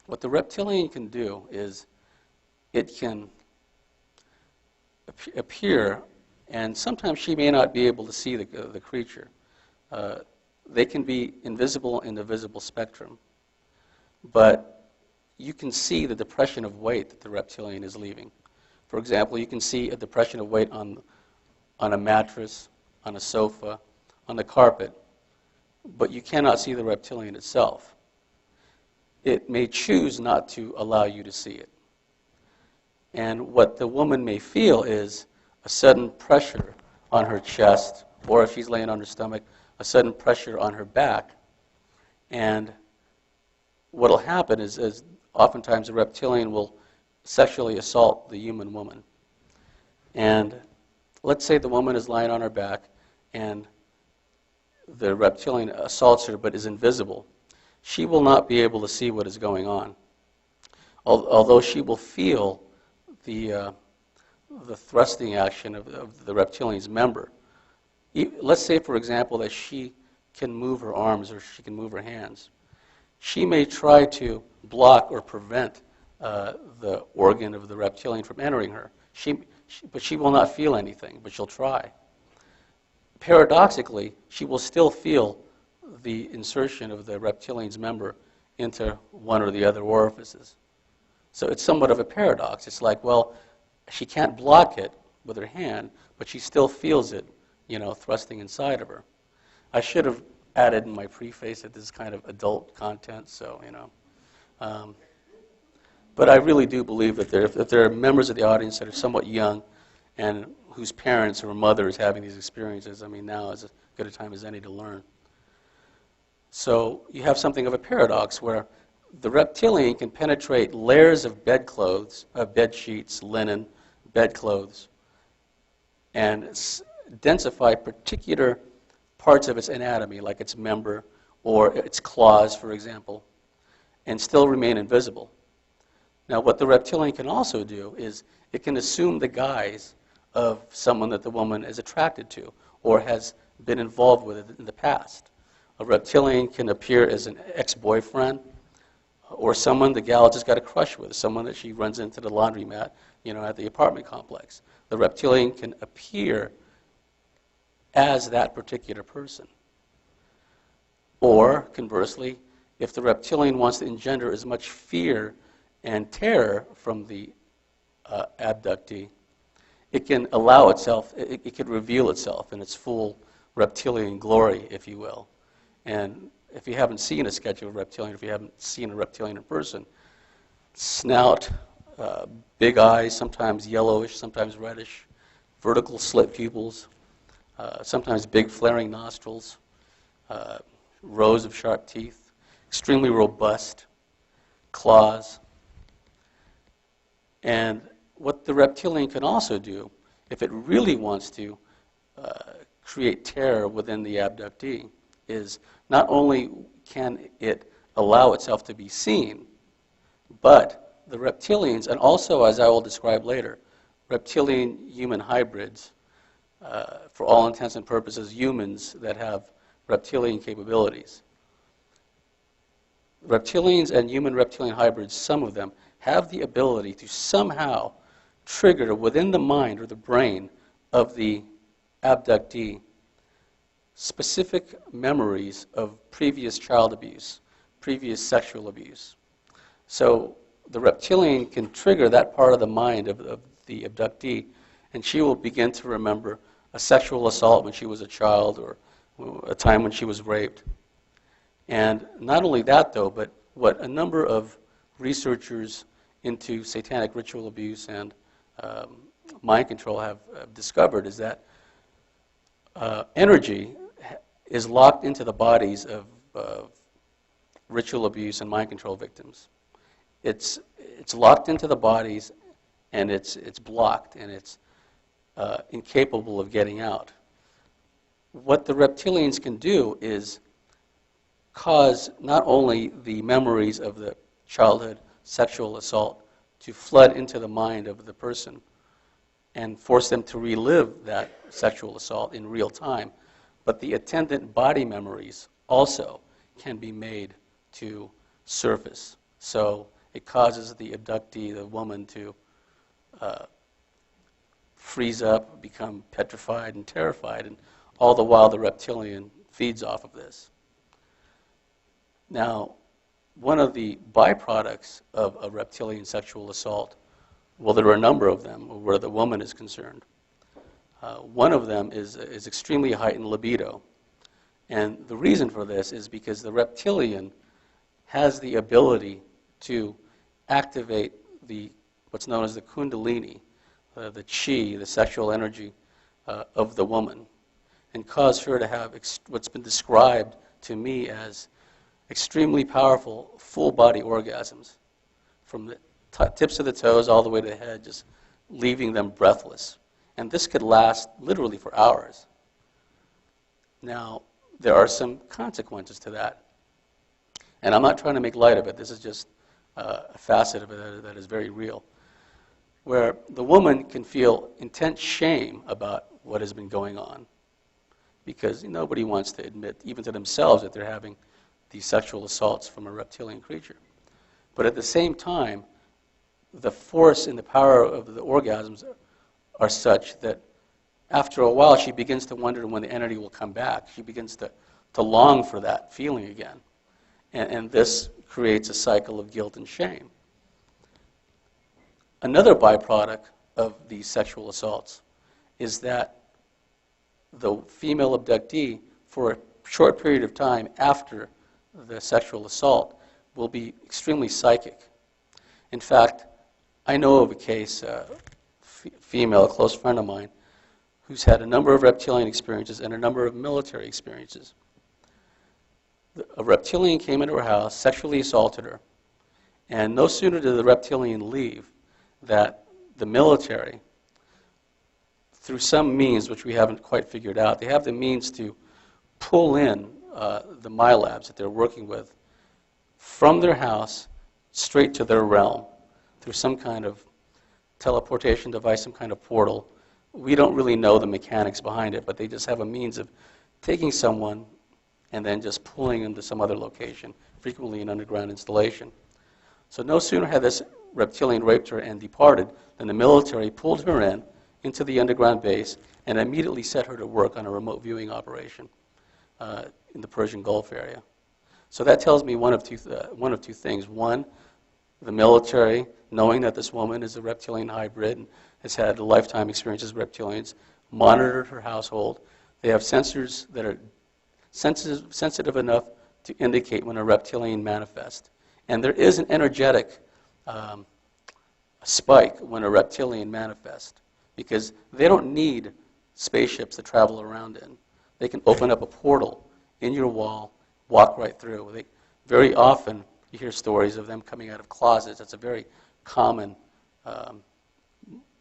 What the reptilian can do is it can appear, and sometimes she may not be able to see the creature. They can be invisible in the visible spectrum, but you can see the depression of weight that the reptilian is leaving. For example, you can see a depression of weight on a mattress, on a sofa, on the carpet, but you cannot see the reptilian itself. It may choose not to allow you to see it. And what the woman may feel is a sudden pressure on her chest, or if she's laying on her stomach, a sudden pressure on her back. And what will happen is oftentimes the reptilian will sexually assault the human woman. And let's say the woman is lying on her back and the reptilian assaults her but is invisible. She will not be able to see what is going on, although she will feel the thrusting action of the reptilian's member. Let's say, for example, that she can move her arms or she can move her hands. She may try to block or prevent the organ of the reptilian from entering her. But she will not feel anything, but she'll try. Paradoxically, she will still feel the insertion of the reptilian's member into one or the other orifices. So it's somewhat of a paradox. It's like, well, she can't block it with her hand, but she still feels it, thrusting inside of her. I should have added in my preface that this is kind of adult content, so, but I really do believe that if there are members of the audience that are somewhat young and whose parents or mother is having these experiences, now is as good a time as any to learn. So you have something of a paradox where the reptilian can penetrate layers of bedclothes, bed sheets, linen, bedclothes, and densify particular parts of its anatomy, like its member or its claws, for example, and still remain invisible. Now, what the reptilian can also do is it can assume the guise of someone that the woman is attracted to or has been involved with in the past. A reptilian can appear as an ex-boyfriend or someone the gal just got a crush with, someone that she runs into the laundromat, at the apartment complex. The reptilian can appear as that particular person. Or, conversely, if the reptilian wants to engender as much fear and terror from the abductee, it can allow itself, it can reveal itself in its full reptilian glory, if you will. And if you haven't seen a sketch of a reptilian, if you haven't seen a reptilian in person, snout, big eyes, sometimes yellowish, sometimes reddish, vertical slit pupils, sometimes big flaring nostrils, rows of sharp teeth, extremely robust, claws. And what the reptilian can also do, if it really wants to create terror within the abductee, is not only can it allow itself to be seen, but the reptilians, and also, as I will describe later, reptilian-human hybrids, for all intents and purposes, humans that have reptilian capabilities. Reptilians and human reptilian hybrids, some of them, have the ability to somehow trigger within the mind or the brain of the abductee specific memories of previous child abuse, previous sexual abuse. So the reptilian can trigger that part of the mind of the abductee, and she will begin to remember a sexual assault when she was a child or a time when she was raped. And not only that, though, but what a number of researchers into satanic ritual abuse and mind control have discovered is that energy is locked into the bodies of ritual abuse and mind control victims. It's locked into the bodies, and it's blocked, and it's incapable of getting out. What the reptilians can do is cause not only the memories of the childhood sexual assault to flood into the mind of the person and force them to relive that sexual assault in real time, but the attendant body memories also can be made to surface. So it causes the abductee, the woman, to freeze up, become petrified and terrified, and all the while the reptilian feeds off of this. Now, one of the byproducts of a reptilian sexual assault, well, there are a number of them where the woman is concerned. One of them is extremely heightened libido. And the reason for this is because the reptilian has the ability to activate what's known as the kundalini, the chi, the sexual energy of the woman, and cause her to have what's been described to me as extremely powerful full-body orgasms, from the tips of the toes all the way to the head, just leaving them breathless. And this could last literally for hours. Now, there are some consequences to that. And I'm not trying to make light of it. This is just a facet of it that is very real, where the woman can feel intense shame about what has been going on, because nobody wants to admit, even to themselves, that they're having these sexual assaults from a reptilian creature. But at the same time, the force and the power of the orgasms are such that after a while she begins to wonder when the entity will come back. She begins to long for that feeling again. And this creates a cycle of guilt and shame. Another byproduct of these sexual assaults is that the female abductee, for a short period of time after the sexual assault, will be extremely psychic. In fact, I know of a case, female, a close friend of mine, who's had a number of reptilian experiences and a number of military experiences. A reptilian came into her house, sexually assaulted her, and no sooner did the reptilian leave that the military, through some means which we haven't quite figured out, they have the means to pull in the MILABS that they're working with from their house straight to their realm through some kind of teleportation device, some kind of portal. We don't really know the mechanics behind it, but they just have a means of taking someone and then just pulling them to some other location, frequently an underground installation. So no sooner had this reptilian raped her and departed than the military pulled her into the underground base and immediately set her to work on a remote viewing operation in the Persian Gulf area. So that tells me one of two things. One, the military, knowing that this woman is a reptilian hybrid and has had a lifetime experiences with reptilians, monitored her household. They have sensors that are sensitive enough to indicate when a reptilian manifests. And there is an energetic spike when a reptilian manifests, because they don't need spaceships to travel around in. They can open up a portal in your wall, walk right through. Very often you hear stories of them coming out of closets. That's a very common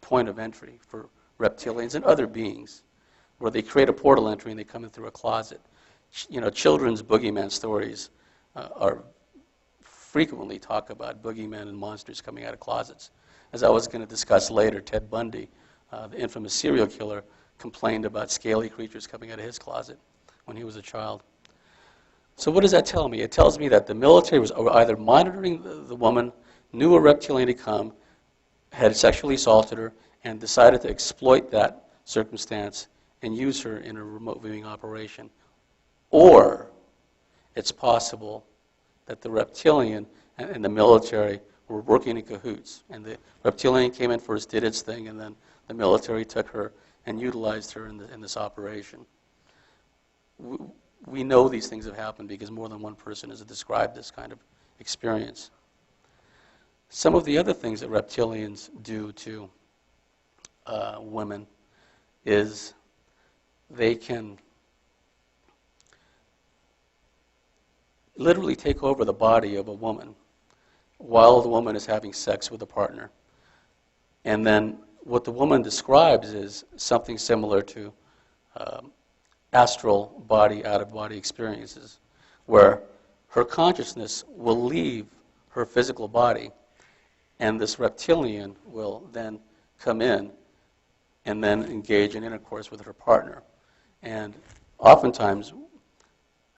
point of entry for reptilians and other beings, where they create a portal entry and they come in through a closet. Children's boogeyman stories are frequently talk about boogeymen and monsters coming out of closets. As I was going to discuss later, Ted Bundy, the infamous serial killer, complained about scaly creatures coming out of his closet when he was a child. So what does that tell me? It tells me that the military was either monitoring the woman, knew a reptilian had come, had sexually assaulted her, and decided to exploit that circumstance and use her in a remote viewing operation. Or it's possible that the reptilian and the military were working in cahoots, and the reptilian came in first, did its thing, and then the military took her and utilized her in this operation. We know these things have happened because more than one person has described this kind of experience. Some of the other things that reptilians do to women is they can literally take over the body of a woman while the woman is having sex with a partner. And then what the woman describes is something similar to astral body, out-of-body experiences, where her consciousness will leave her physical body, and this reptilian will then come in and then engage in intercourse with her partner. And oftentimes,